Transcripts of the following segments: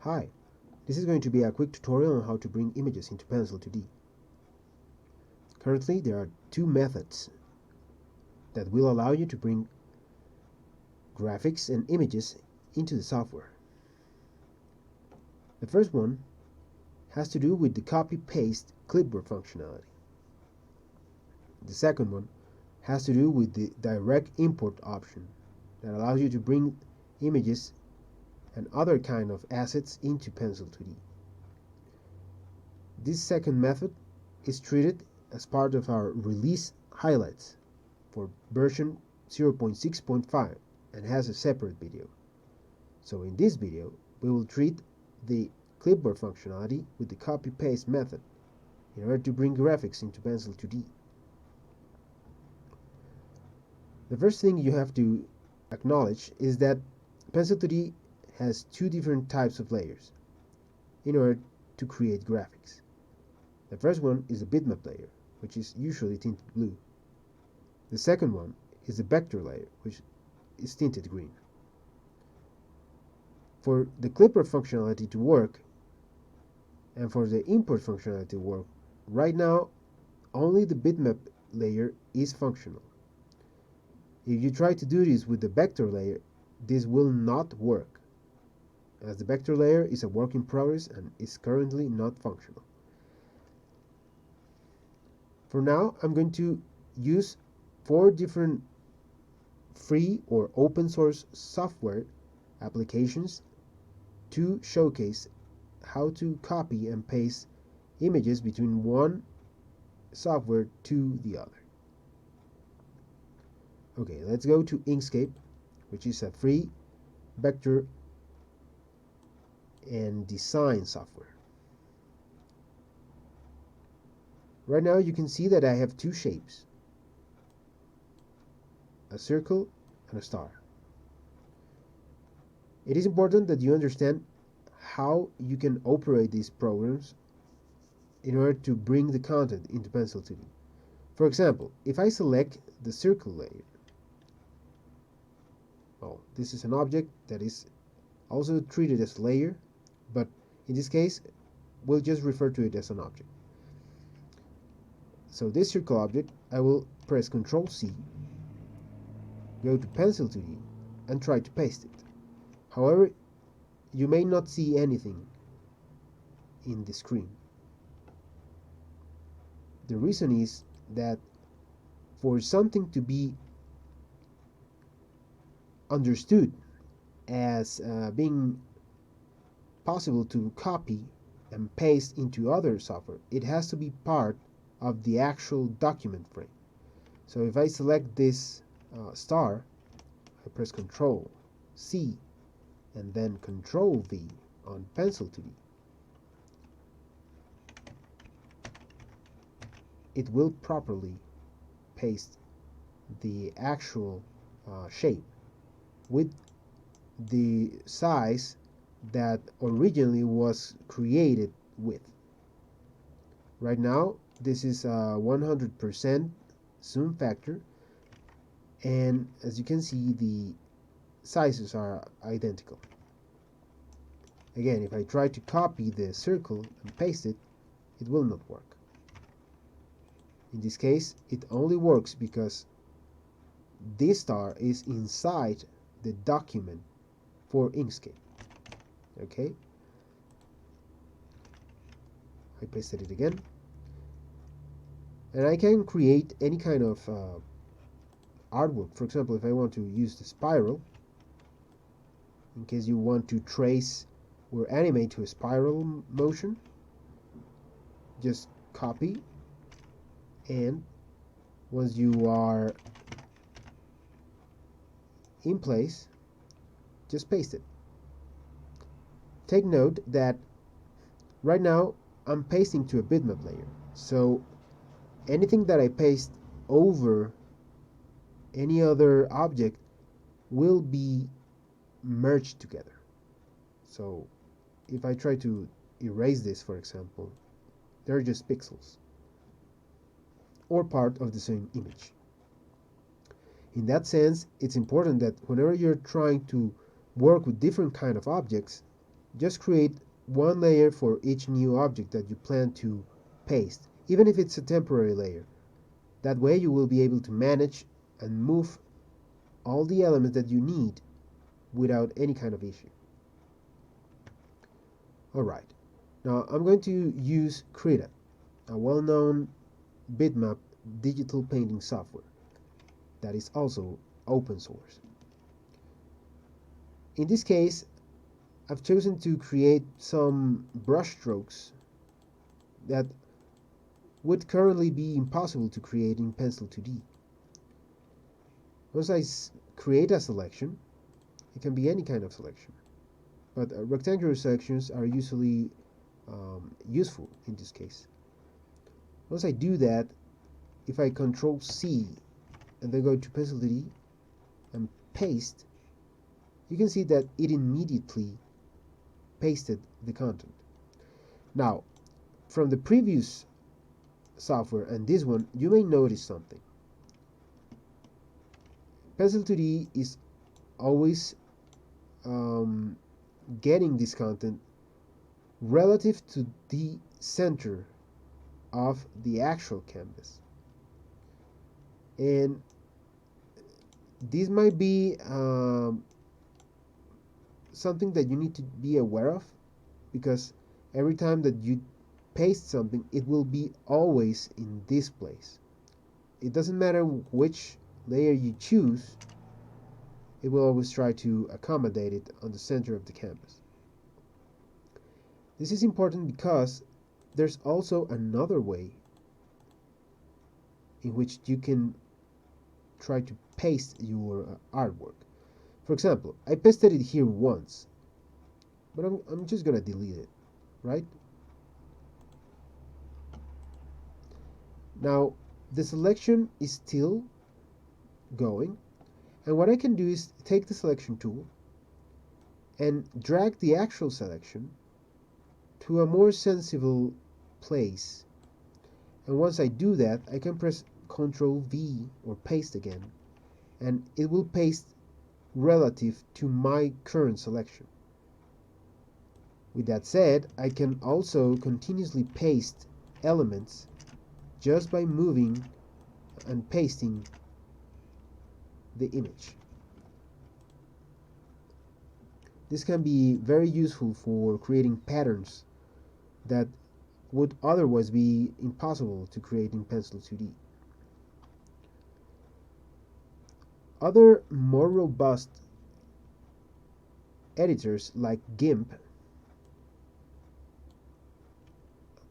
Hi, this is going to be a quick tutorial on how to bring images into Pencil2D. Currently, there are two methods that will allow you to bring graphics and images into the software. The first one has to do with the copy-paste clipboard functionality. The second one has to do with the direct import option that allows you to bring images and other kind of assets into Pencil2D. This second method is treated as part of our release highlights for version 0.6.5 and has a separate video. So in this video, we will treat the clipboard functionality with the copy-paste method in order to bring graphics into Pencil2D. The first thing you have to acknowledge is that Pencil2D has two different types of layers in order to create graphics. The first one is the bitmap layer, which is usually tinted blue. The second one is the vector layer, which is tinted green. For the clipboard functionality to work and for the import functionality to work, right now only the bitmap layer is functional. If you try to do this with the vector layer, this will not work, as the vector layer is a work in progress and is currently not functional. For now, I'm going to use 4 different free or open source software applications to showcase how to copy and paste images between one software to the other. Okay, let's go to Inkscape, which is a free vector and design software. Right now you can see that I have two shapes, a circle and a star. It is important that you understand how you can operate these programs in order to bring the content into Pencil2D. For example, if I select the circle layer, well, this is an object that is also treated as a layer, but in this case, we'll just refer to it as an object. So this circle object, I will press Ctrl+C, go to Pencil2D, and try to paste it. However, you may not see anything in the screen. The reason is that for something to be understood as being possible to copy and paste into other software, it has to be part of the actual document frame. So if I select this star, I press Ctrl+C and then Ctrl+V on Pencil2D, it will properly paste the actual shape with the size that originally was created with. Right now, this is a 100% zoom factor, and as you can see, the sizes are identical. Again, if I try to copy the circle and paste it, it will not work. In this case, it only works because this star is inside the document for Inkscape. Okay, I pasted it again, and I can create any kind of artwork. For example, if I want to use the spiral, in case you want to trace or animate to a spiral motion, just copy, and once you are in place, just paste it. Take note that right now I'm pasting to a bitmap layer, so anything that I paste over any other object will be merged together. So if I try to erase this, for example, they're just pixels or part of the same image. In that sense, it's important that whenever you're trying to work with different kind of objects, just create one layer for each new object that you plan to paste, even if it's a temporary layer. That way you will be able to manage and move all the elements that you need without any kind of issue. Alright, now I'm going to use Krita, a well-known bitmap digital painting software that is also open source. In this case, I've chosen to create some brush strokes that would currently be impossible to create in Pencil2D. Once I create a selection, it can be any kind of selection, but rectangular selections are usually useful in this case. Once I do that, if I Control C and then go to Pencil2D and paste, you can see that it immediately pasted the content. Now, from the previous software and this one, you may notice something. Pencil2D is always getting this content relative to the center of the actual canvas. And this might be something that you need to be aware of, because every time that you paste something, it will be always in this place. It doesn't matter which layer you choose, it will always try to accommodate it on the center of the canvas. This is important because there's also another way in which you can try to paste your artwork. For example, I pasted it here once, but I'm just gonna delete it, right? Now the selection is still going, and what I can do is take the selection tool and drag the actual selection to a more sensible place. And once I do that, I can press Ctrl V or paste again, and it will paste relative to my current selection. With that said, I can also continuously paste elements just by moving and pasting the image. This can be very useful for creating patterns that would otherwise be impossible to create in Pencil2D. Other more robust editors like GIMP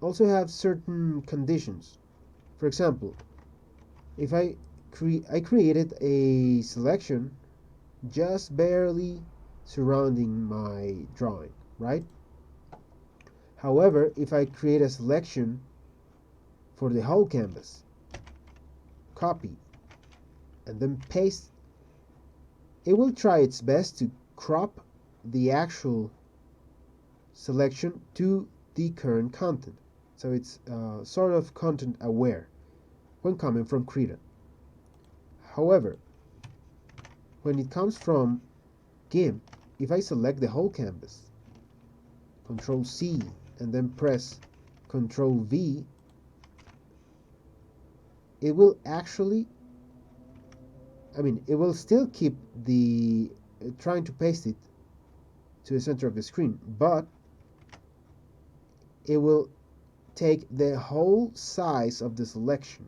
also have certain conditions. For example, if I created a selection just barely surrounding my drawing, right? However, if I create a selection for the whole canvas, copy, and then paste, it will try its best to crop the actual selection to the current content. So it's sort of content aware when coming from Krita. However, when it comes from GIMP, if I select the whole canvas, Control C, and then press Control V, it will actually, it will still keep the trying to paste it to the center of the screen, but it will take the whole size of the selection,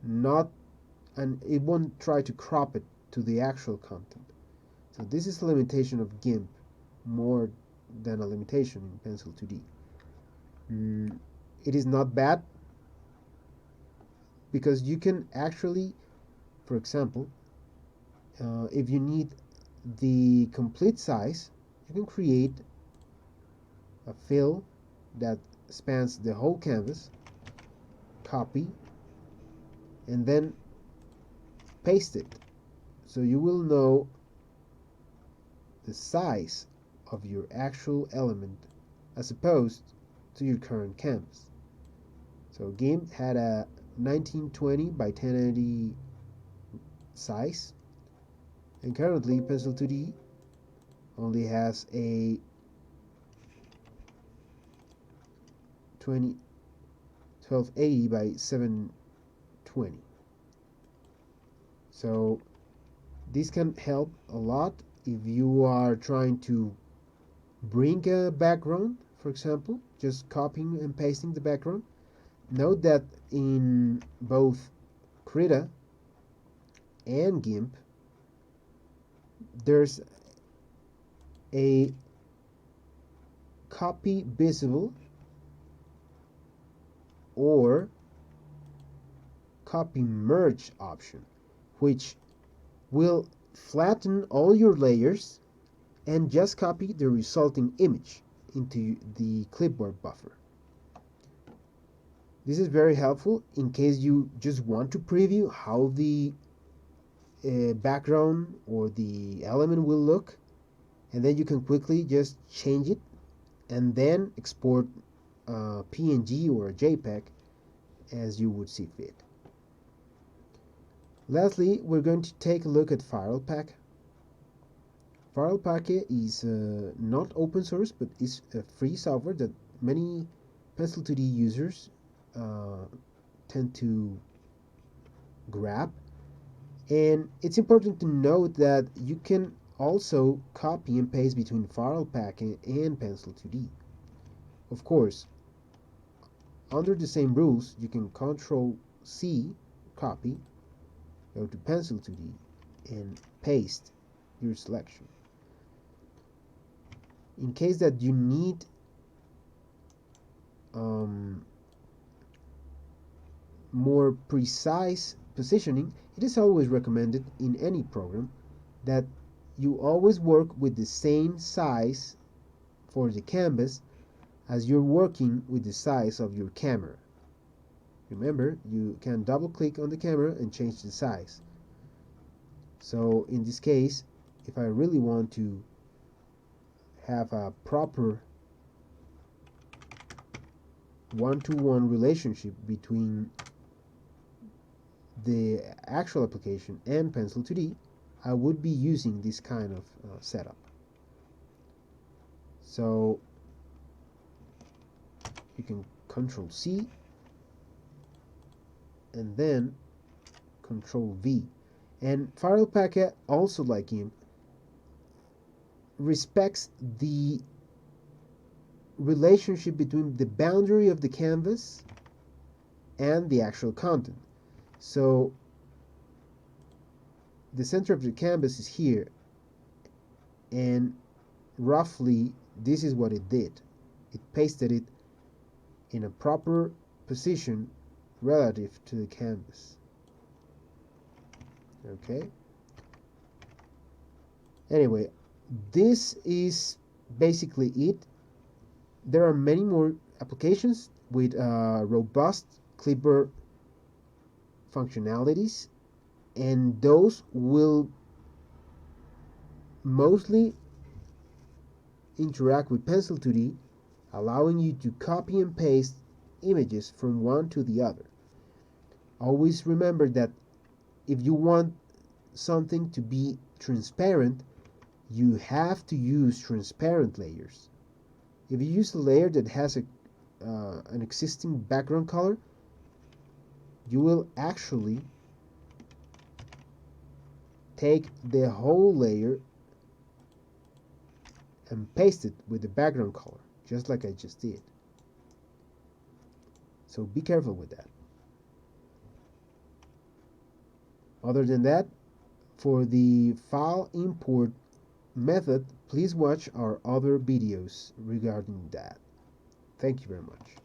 and it won't try to crop it to the actual content. So this is a limitation of GIMP more than a limitation in Pencil2D. It is not bad, because you can actually, for example, if you need the complete size, you can create a fill that spans the whole canvas, copy, and then paste it, so you will know the size of your actual element as opposed to your current canvas. So GIMP had a 1920 by 1080 size, and currently Pencil2D only has a 1280 by 720. So this can help a lot if you are trying to bring a background, for example, just copying and pasting the background. Note that in both Krita and GIMP, there's a copy visible or copy merge option, which will flatten all your layers and just copy the resulting image into the clipboard buffer. This is very helpful in case you just want to preview how the background or the element will look, and then you can quickly just change it and then export a PNG or a JPEG as you would see fit. Lastly, we're going to take a look at FilePack. FilePack is not open source, but is a free software that many Pencil2D users tend to grab. And it's important to note that you can also copy and paste between FilePack and Pencil2D. Of course, under the same rules, you can Control-C, copy, go to Pencil2D, and paste your selection. In case that you need more precise positioning, it is always recommended in any program that you always work with the same size for the canvas as you're working with the size of your camera. Remember, you can double click on the camera and change the size. So in this case, if I really want to have a proper one-to-one relationship between the actual application and Pencil2D, I would be using this kind of setup. So you can Control-C and then Control-V. And FilePack, also like GIMP, respects the relationship between the boundary of the canvas and the actual content. So the center of the canvas is here, and roughly this is what it did. It pasted it in a proper position relative to the canvas. Okay. Anyway, this is basically it. There are many more applications with robust clipboard functionalities, and those will mostly interact with Pencil2D, allowing you to copy and paste images from one to the other. Always remember that if you want something to be transparent, you have to use transparent layers. If you use a layer that has an existing background color, you will actually take the whole layer and paste it with the background color, just like I just did. So be careful with that. Other than that, for the file import method, please watch our other videos regarding that. Thank you very much.